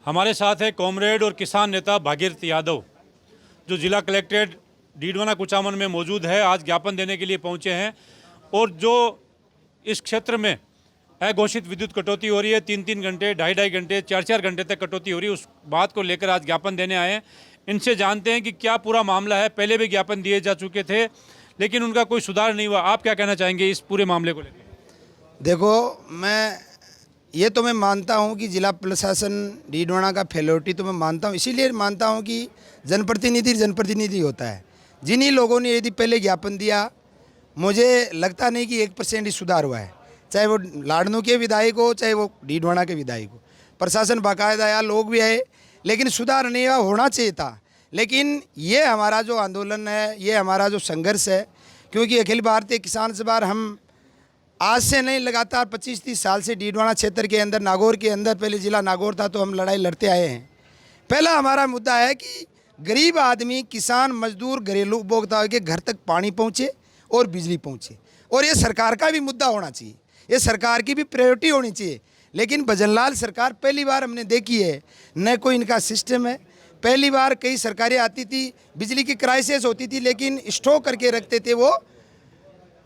हमारे साथ है कॉमरेड और किसान नेता भागीरथ यादव, जो जिला कलेक्ट्रेट डीडवाना कुचामन में मौजूद है। आज ज्ञापन देने के लिए पहुंचे हैं और जो इस क्षेत्र में अघोषित विद्युत कटौती हो रही है, 3-3 घंटे, 2.5-2.5 घंटे, 4-4 घंटे तक कटौती हो रही है, उस बात को लेकर आज ज्ञापन देने आए हैं। इनसे जानते हैं कि क्या पूरा मामला है। पहले भी ज्ञापन दिए जा चुके थे लेकिन उनका कोई सुधार नहीं हुआ। आप क्या कहना चाहेंगे इस पूरे मामले को लेकर? देखो, मैं मानता हूं कि जिला प्रशासन डीडवाना का फेलोरिटी तो मैं मानता हूं, इसीलिए मानता हूं कि जनप्रतिनिधि होता है। जिन्हीं लोगों ने यदि पहले ज्ञापन दिया, मुझे लगता नहीं कि 1% ही सुधार हुआ है, चाहे वो लाडनू के विधायक हो, चाहे वो डीडवाना के विधायक हो। प्रशासन बाकायदा आया, लोग भी आए, लेकिन सुधार नहीं हुआ। होना चाहिए था। लेकिन ये हमारा जो आंदोलन है, ये हमारा जो संघर्ष है, क्योंकि अखिल भारतीय किसान सभा हम आज से नहीं, लगातार 25-30 साल से डीडवाना क्षेत्र के अंदर, नागौर के अंदर, पहले जिला नागौर था तो हम लड़ाई लड़ते आए हैं। पहला हमारा मुद्दा है कि गरीब आदमी, किसान, मजदूर, घरेलू उपभोक्ता के घर तक पानी पहुंचे और बिजली पहुंचे। और ये सरकार का भी मुद्दा होना चाहिए, ये सरकार की भी प्रायोरिटी होनी चाहिए। लेकिन भजनलाल सरकार पहली बार हमने देखी है, न कोई इनका सिस्टम है। पहली बार कई सरकारें आती थी, बिजली की क्राइसिस होती थी, लेकिन स्टॉक करके रखते थे वो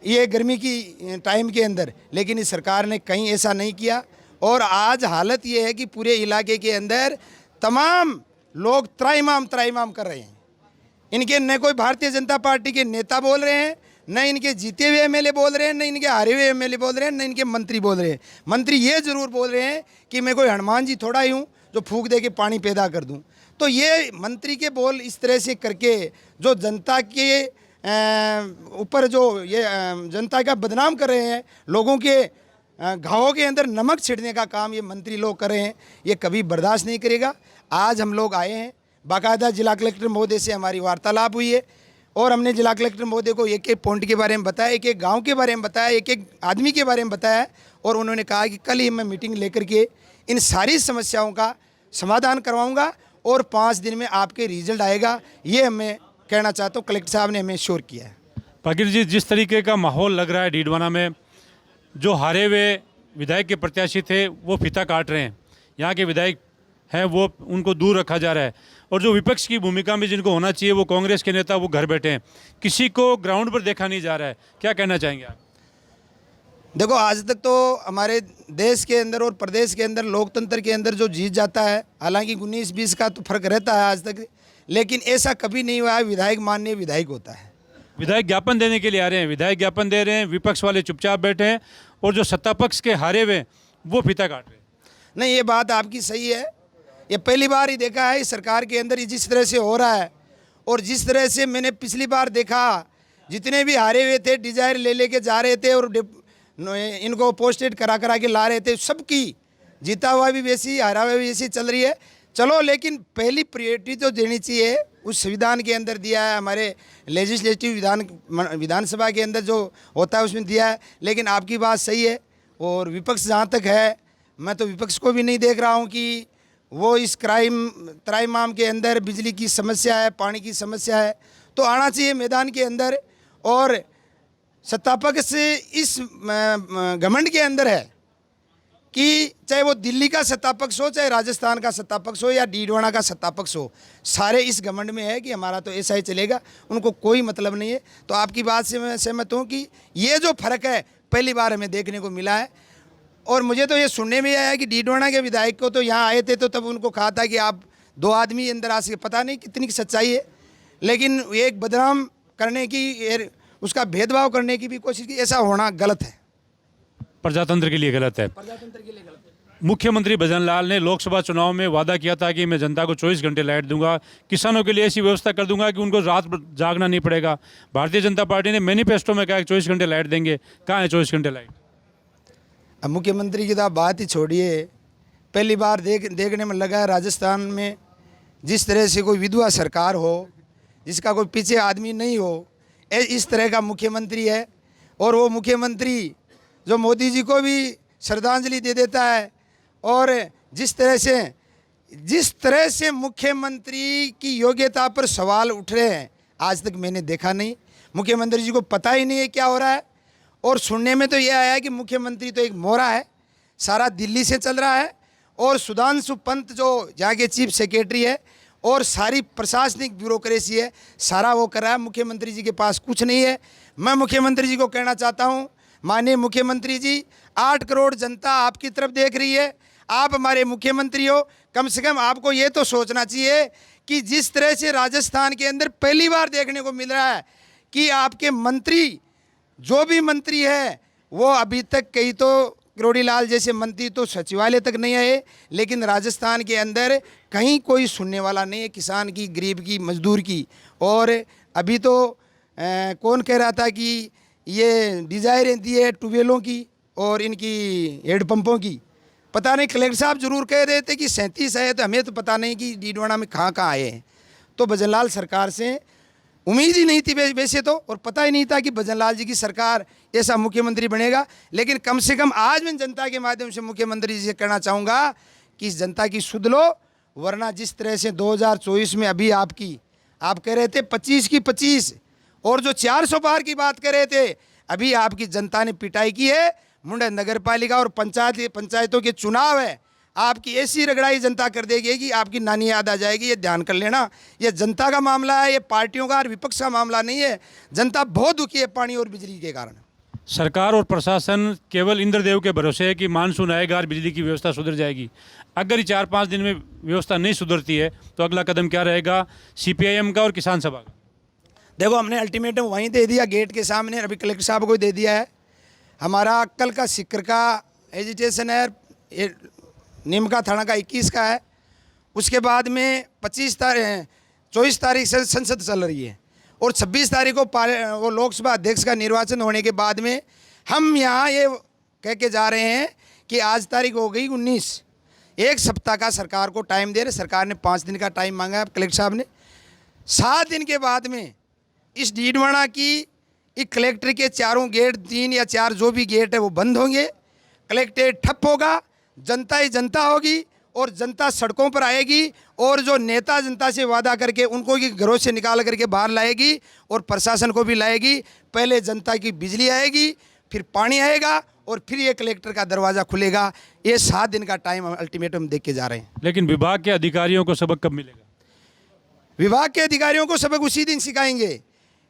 ये गर्मी की टाइम के अंदर। लेकिन इस सरकार ने कहीं ऐसा नहीं किया। और आज हालत ये है कि पूरे इलाके के अंदर तमाम लोग त्राहिमाम कर रहे हैं। इनके न कोई भारतीय जनता पार्टी के नेता बोल रहे हैं, न इनके जीते हुए एमएलए बोल रहे हैं, न इनके हारे हुए एमएलए बोल रहे हैं, न इनके मंत्री बोल रहे हैं। मंत्री ये ज़रूर बोल रहे हैं कि मैं कोई हनुमान जी थोड़ा ही हूँ जो फूंक दे के पानी पैदा कर दूँ। तो ये मंत्री के बोल इस तरह से करके जो जनता के ऊपर जो ये जनता का बदनाम कर रहे हैं, लोगों के घावों के अंदर नमक छिड़ने का काम ये मंत्री लोग कर रहे हैं, ये कभी बर्दाश्त नहीं करेगा। आज हम लोग आए हैं, बाकायदा जिला कलेक्टर महोदय से हमारी वार्तालाप हुई है और हमने जिला कलेक्टर महोदय को एक एक पॉइंट के बारे में बताया, एक एक गाँव के बारे में बताया, एक एक आदमी के बारे में बताया। और उन्होंने कहा कि कल ही मैं मीटिंग लेकर के इन सारी समस्याओं का समाधान करवाऊँगा और 5 दिन में आपके रिजल्ट आएगा। ये हमें कहना चाहता हूँ, कलेक्टर साहब ने हमें श्योर किया है। भागीरथ जी, जिस तरीके का माहौल लग रहा है डीडवाना में, जो हारे हुए विधायक के प्रत्याशी थे वो फीता काट रहे हैं, यहाँ के विधायक हैं वो उनको दूर रखा जा रहा है, और जो विपक्ष की भूमिका में जिनको होना चाहिए वो कांग्रेस के नेता वो घर बैठे हैं, किसी को ग्राउंड पर देखा नहीं जा रहा है। क्या कहना चाहेंगे आप? देखो, आज तक तो हमारे देश के अंदर और प्रदेश के अंदर लोकतंत्र के अंदर जो जीत जाता है, हालांकि 19-20 का तो फर्क रहता है आज तक, लेकिन ऐसा कभी नहीं हुआ है विधायक माननीय विधायक होता है। विधायक ज्ञापन देने के लिए आ रहे हैं, विधायक ज्ञापन दे रहे हैं, विपक्ष वाले चुपचाप बैठे हैं और जो सत्ता पक्ष के हारे हुए वो फीता काट रहे हैं। नहीं, ये बात आपकी सही है। ये पहली बार ही देखा है इस सरकार के अंदर जिस तरह से हो रहा है, और जिस तरह से मैंने पिछली बार देखा, जितने भी हारे हुए थे डिजायर ले लेके जा रहे थे और इनको पोस्टेड करा के ला रहे थे। सबकी जीता हुआ भी वैसी, हारा हुआ भी वैसी चल रही है। चलो, लेकिन पहली प्रायोरिटी तो देनी चाहिए, उस संविधान के अंदर दिया है, हमारे लेजिस्लेटिव विधानसभा के अंदर जो होता है उसमें दिया है। लेकिन आपकी बात सही है। और विपक्ष जहाँ तक है, मैं तो विपक्ष को भी नहीं देख रहा हूँ कि वो इस त्राहिमाम के अंदर बिजली की समस्या है, पानी की समस्या है, तो आना चाहिए मैदान के अंदर। और सत्तापक्ष से इस घमंड के अंदर है कि चाहे वो दिल्ली का सत्तापक्ष हो, चाहे राजस्थान का सत्तापक्ष हो, या डीडवाना का सत्तापक्ष हो, सारे इस घमंड में है कि हमारा तो ऐसा ही चलेगा, उनको कोई मतलब नहीं है। तो आपकी बात से मैं सहमत हूँ कि ये जो फर्क है पहली बार हमें देखने को मिला है। और मुझे तो ये सुनने में आया कि डीडवाना के विधायक को तो यहाँ आए थे तो तब उनको कहा था कि आप 2 आदमी अंदर आ सके, पता नहीं कितनी सच्चाई है, लेकिन एक बदनाम करने की, उसका भेदभाव करने की भी कोशिश की। ऐसा होना गलत है, प्रजातंत्र के लिए गलत है। प्रजातंत्र के लिए गलत है। मुख्यमंत्री भजनलाल ने लोकसभा चुनाव में वादा किया था कि मैं जनता को 24 घंटे लाइट दूंगा, किसानों के लिए ऐसी व्यवस्था कर दूंगा कि उनको रात जागना नहीं पड़ेगा। भारतीय जनता पार्टी ने मैनिफेस्टो में कहा कि 24 घंटे लाइट देंगे। कहाँ है 24 घंटे लाइट? अब मुख्यमंत्री की तो आप बात ही छोड़िए। पहली बार देखने में लगा है राजस्थान में जिस तरह से कोई विधवा सरकार हो, जिसका कोई पीछे आदमी नहीं हो, इस तरह का मुख्यमंत्री है। और वो मुख्यमंत्री जो मोदी जी को भी श्रद्धांजलि दे देता है, और जिस तरह से मुख्यमंत्री की योग्यता पर सवाल उठ रहे हैं, आज तक मैंने देखा नहीं। मुख्यमंत्री जी को पता ही नहीं है क्या हो रहा है। और सुनने में तो ये आया है कि मुख्यमंत्री तो एक मोहरा है, सारा दिल्ली से चल रहा है, और सुधांशु पंत जो यहाँ के चीफ सेक्रेटरी है और सारी प्रशासनिक ब्यूरोक्रेसी है, सारा वो कर रहा है। मुख्यमंत्री जी के पास कुछ नहीं है। मैं मुख्यमंत्री जी को कहना चाहता हूँ, माननीय मुख्यमंत्री जी, 8 करोड़ जनता आपकी तरफ देख रही है, आप हमारे मुख्यमंत्री हो, कम से कम आपको ये तो सोचना चाहिए कि जिस तरह से राजस्थान के अंदर पहली बार देखने को मिल रहा है कि आपके मंत्री, जो भी मंत्री है वो अभी तक कई तो किरोड़ी लाल जैसे मंत्री तो सचिवालय तक नहीं आए, लेकिन राजस्थान के अंदर कहीं कोई सुनने वाला नहीं है किसान की, गरीब की, मजदूर की। और अभी तो कौन कह रहा था कि ये डिज़ायर दी है ट्यूबवेलों की और इनकी हेडपंपों की, पता नहीं, कलेक्टर साहब जरूर कह रहे थे कि 37 है, तो हमें तो पता नहीं कि डीडवाना में कहाँ कहाँ आए हैं। तो भजनलाल सरकार से उम्मीद ही नहीं थी वैसे तो, और पता ही नहीं था कि भजनलाल जी की सरकार ऐसा मुख्यमंत्री बनेगा। लेकिन कम से कम आज मैं जनता के माध्यम से मुख्यमंत्री जी से कहना चाहूँगा कि इस जनता की सुध लो, वरना जिस तरह से 2024 में अभी आप कह रहे थे 25 की 25 और जो 400 पार की बात कर रहे थे, अभी आपकी जनता ने पिटाई की है। मुंडा नगर पालिका और पंचायतों के चुनाव है, आपकी ऐसी रगड़ाई जनता कर देगी कि आपकी नानी याद आ जाएगी। ये ध्यान कर लेना, ये जनता का मामला है, ये पार्टियों का और विपक्ष का मामला नहीं है। जनता बहुत दुखी है पानी और बिजली के कारण। सरकार और प्रशासन केवल इंद्रदेव के भरोसे है कि मानसून आएगा और बिजली की व्यवस्था सुधर जाएगी। अगर ये 4-5 दिन में व्यवस्था नहीं सुधरती है तो अगला कदम क्या रहेगा CPIM का और किसान सभा का? देखो, हमने अल्टीमेटम वहीं दे दिया गेट के सामने, अभी कलेक्टर साहब को दे दिया है। हमारा कल का सिक्कर का एजिटेशन है, नीमका थाना का 21 का है। उसके बाद में 24 तारीख से संसद चल रही है और 26 तारीख को वो लोकसभा अध्यक्ष का निर्वाचन होने के बाद में हम यहाँ ये कह के जा रहे हैं कि आज तारीख हो गई 19, 1 सप्ताह का सरकार को टाइम दे रहे। सरकार ने 5 दिन का टाइम मांगा है कलेक्टर साहब ने। 7 दिन के बाद में इस डीडवाना की कलेक्टर के चारों गेट, 3 या 4 जो भी गेट है वो बंद होंगे, कलेक्ट्रेट ठप होगा, जनता ही जनता होगी और जनता सड़कों पर आएगी। और जो नेता जनता से वादा करके उनको भी घरों से निकाल करके बाहर लाएगी और प्रशासन को भी लाएगी। पहले जनता की बिजली आएगी, फिर पानी आएगा और फिर ये कलेक्टर का दरवाज़ा खुलेगा। ये 7 दिन का टाइम हम अल्टीमेटम देख के जा रहे हैं। लेकिन विभाग के अधिकारियों को सबक कब मिलेगा? विभाग के अधिकारियों को सबक उसी दिन सिखाएंगे।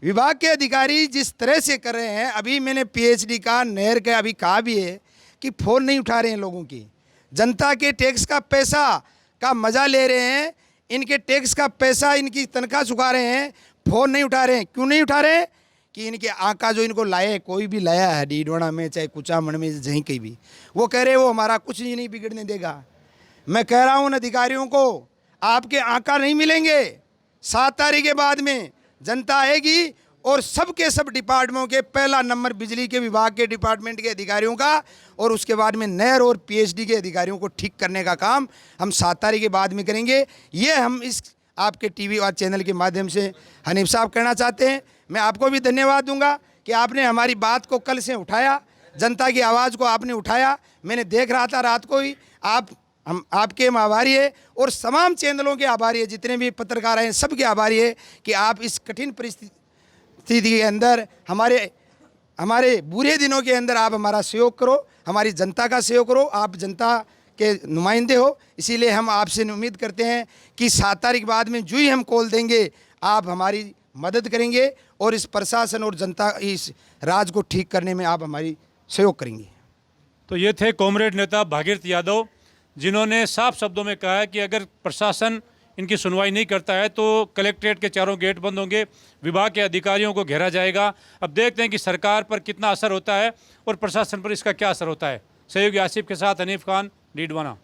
विभाग के अधिकारी जिस तरह से कर रहे हैं, अभी मैंने PhD का नहर का अभी कहा भी है कि फ़ोन नहीं उठा रहे हैं लोगों की, जनता के टैक्स का पैसा का मज़ा ले रहे हैं, इनके टैक्स का पैसा, इनकी तनख्वाह चुका रहे हैं, फ़ोन नहीं उठा रहे हैं। क्यों नहीं उठा रहे हैं? कि इनके आका जो इनको लाए, कोई भी लाया है डीडवाना में, चाहे कुचामन में, जहीं कहीं भी, वो कह रहे हैं वो हमारा कुछ ही नहीं बिगड़ने देगा। मैं कह रहा हूँ उन अधिकारियों को, आपके आका नहीं मिलेंगे। 7 तारीख के बाद में जनता आएगी और सबके सब डिपार्टमेंटों के पहला नंबर बिजली के विभाग के डिपार्टमेंट के अधिकारियों का और उसके बाद में नहर और PhD के अधिकारियों को ठीक करने का काम हम 7 तारीख के बाद में करेंगे। ये हम इस आपके TV और चैनल के माध्यम से हनीफ साहब कहना चाहते हैं। मैं आपको भी धन्यवाद दूंगा कि आपने हमारी बात को कल से उठाया, जनता की आवाज़ को आपने उठाया। मैंने देख रहा था रात को ही, हम आपके हम आभारी है और तमाम चैनलों के आभारी है, जितने भी पत्रकार हैं सबके आभारी है कि आप इस कठिन परिस्थिति के अंदर हमारे बुरे दिनों के अंदर आप हमारा सहयोग करो, हमारी जनता का सहयोग करो। आप जनता के नुमाइंदे हो, इसीलिए हम आपसे उम्मीद करते हैं कि 7 तारीख बाद में जो ही हम कॉल देंगे आप हमारी मदद करेंगे और इस प्रशासन और जनता इस राज को ठीक करने में आप हमारी सहयोग करेंगे। तो ये थे कॉमरेड नेता भागीरथ यादव, जिन्होंने साफ शब्दों में कहा है कि अगर प्रशासन इनकी सुनवाई नहीं करता है तो कलेक्ट्रेट के चारों गेट बंद होंगे, विभाग के अधिकारियों को घेरा जाएगा। अब देखते हैं कि सरकार पर कितना असर होता है और प्रशासन पर इसका क्या असर होता है। सहयोगी आसिफ के साथ हनीफ खान, डीडवाना।